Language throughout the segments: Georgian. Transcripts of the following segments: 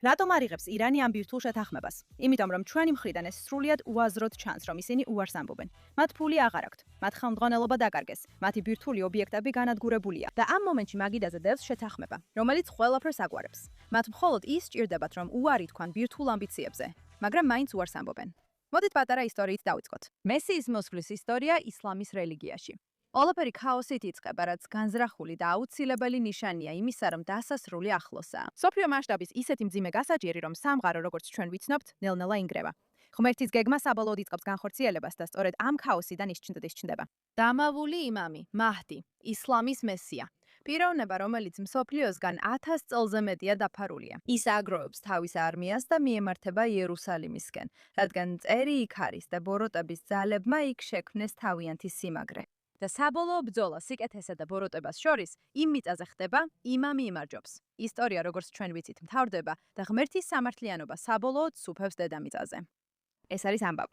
რატომ არ იღებს ირანი ამ ბირთვულ შეთანხმებას? იმიტომ რომ ჩვენი მხრიდან ეს სრულიად უაზროდ ჩანს, რომ ისინი უარს ამბობენ. მათ ფული აღარ აქვთ, მათ ხელმძღვანელობა დაკარგეს, მათი ბირთვული ობიექტები განადგურებულია და ამ მომენტში მაგიდაზე დევს შეთანხმება, რომელიც ყველაფერს აგვარებს. მათ მხოლოდ ის სჭირდებათ, რომ უარი თქვან ბირთვულ ამბიციებზე, მაგრამ მაინც უარს ამბობენ. მოდით პატარა ისტორიით დავიწყოთ. მესიის მოსვლის ისტორია ისლამის რელიგიაში. ყველაფერი ქაოსით იწყება, რაც განზრახული და აუცილებელი ნიშანია იმისა, რომ დასასრული ახლოსაა. მსოფლიო მასშტაბის ისეთი მძიმე გასაჭირი, რომ სამყარო, როგორც ჩვენ ვიცნობთ, ნელ-ნელა ინგრევა. ღმერთის გეგმა საბოლოოდ იწყებს განხორციელებას და სწორედ ამ ქაოსიდან ის ჩნდება. დამავული იმამი, მაჰდი, ისლამის მესია. პიროვნება, რომელიც მსოფლიოსგან 1000 წელზე მეტია დაფარულია. ის აგროვებს თავის არმიას და მიემართება იერუსალიმისკენ, რადგან წერი იქ არის და ბოროტების ძალებმა იქ შექმნეს თავიანთი სიმაგრე. და საბოლოო ბრძოლა სიკეთესა და ბოროტებას შორის იმ მიწაზე ხდება, იმამი იმარჯვებს. ისტორია, როგორც ჩვენ ვიცით, მთავრდება და ღმერთის სამართლიანობა საბოლოოდ სუფევს დედამიწაზე. ეს არის ამბავი.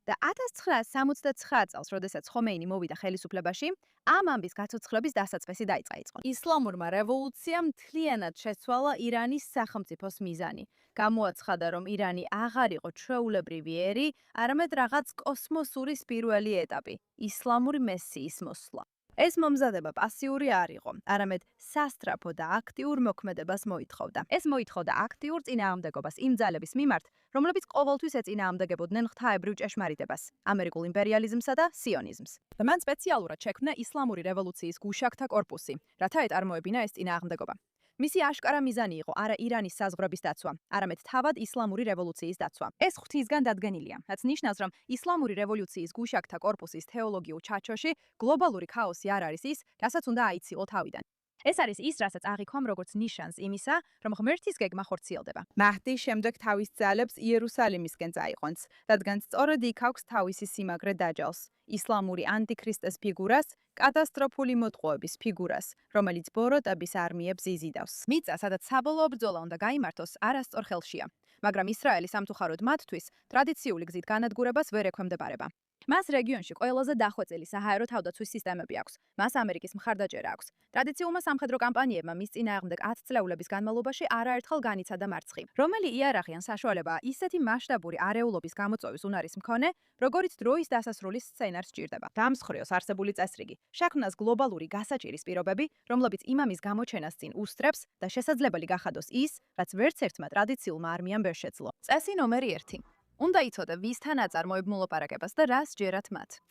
და 1979 წელს, როდესაც ხომეინი მოვიდა ხელისუფლებაში, ამ ამბის გაცოცხლების დასაწყისი დაიწყო. ისლამურმა რევოლუციამ მთლიანად შეცვალა ირანის სახელმწიფოს მიზანი. გამოაცხადა, რომ ირანი აღარ იყო ჩვეულებრივი ერი, არამედ რაღაც კოსმოსურის პირველი ეტაპი, ისლამური მესიის მოსვლა. ეს მომზადება პასიური არ იყო, არამედ სასტრაფო და აქტიურ მოქმედებას მოითხოვდა. ეს მოითხოვდა აქტიურ წინააღმდეგობას იმ ძალების მიმართ, რომლებიც ყოველთვის ეწინააღმდეგებოდნენ ღვთაებრივ ჭეშმარიტებას, ამერიკულ იმპერიალიზმსა და სიონიზმს. და მან სპეციალურად შექმნა ისლამური რევოლუციის გუშაქთა კორპუსი, რათა ეტარმოებინა ეს წინააღმდეგობა. მისი აშკარა მიზანი იყო არა ირანის საზღვრების დაცვა, არამედ თავად ისლამური რევოლუციის დაცვა. ეს ღვთისგან დადგენილია, რაც ნიშნავს, რომ ისლამური რევოლუციის გუშაქთა კორპუსის თეოლოგიურ ჩაჩოში გლობალური ქაოსი არ არის ის, რასაც უნდა აიცილო თავიდან. ეს არის ის, რასაც აღიქვამ როგორც ნიშანს იმისა, რომ ღმერთის გეგმა ხორციელდება. მაჰდი შემდეგ თავის ძალებს იერუსალიმისკენ წაიყვანს, რადგან სწორედ იქ აქვს თავისი სიმაგრე დაჯალს. ისლამური ანტიქრისტეს ფიგურას, კატასტროფული მოტყუების ფიგურას, რომელიც ბოროტების არმიებს იზიდავს. მიწა, სადაც საბოლოო ბრძოლა უნდა გაიმართოს, არასწორ ხელშია, მაგრამ ისრაელი სამწუხაროდ მათთვის ტრადიციული გზით განადგურებას ვერ ექვემდებარება. მას რეგიონში ყველაზე დახვეწილი საჰაერო თავდაცვის სისტემები აქვს. მას ამერიკის მხარდაჭერა აქვს. ტრადიციულმა სამხედრო კამპანიებმა მის წინააღმდეგ 10 წლეულების განმავლობაში არაერთხელ განიცადა მარცხი. რომელი იარაღიან საშუალებაა ისეთი მასშტაბური არეულობის გამოწვევის უნარის მქონე, როგორიც დროის დასასრულის სცენარს სჭირდება. დამსხვრიოს არსებული წესრიგი, შექმნას გლობალური გასაჭირის პირობები, რომლებიც იმამის გამოჩენას წინ უსწრებს და შესაძლებელი გახადოს ის, რაც ვერც ერთმა ტრადიციულმა არმიამ ვერ შეძლო. წესი ნომერი 1. უნდა იცოდე ვისთან აწარმოებ მოლაპარაკებას და რას ჯერათ მათ.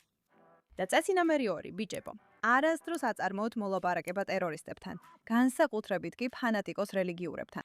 და წესი ნომერი 2, ბიჭებო. არასდროს აწარმოოთ მოლაპარაკება ტერორისტებთან, განსაკუთრებით კი ფანატიკოს რელიგიურებთან.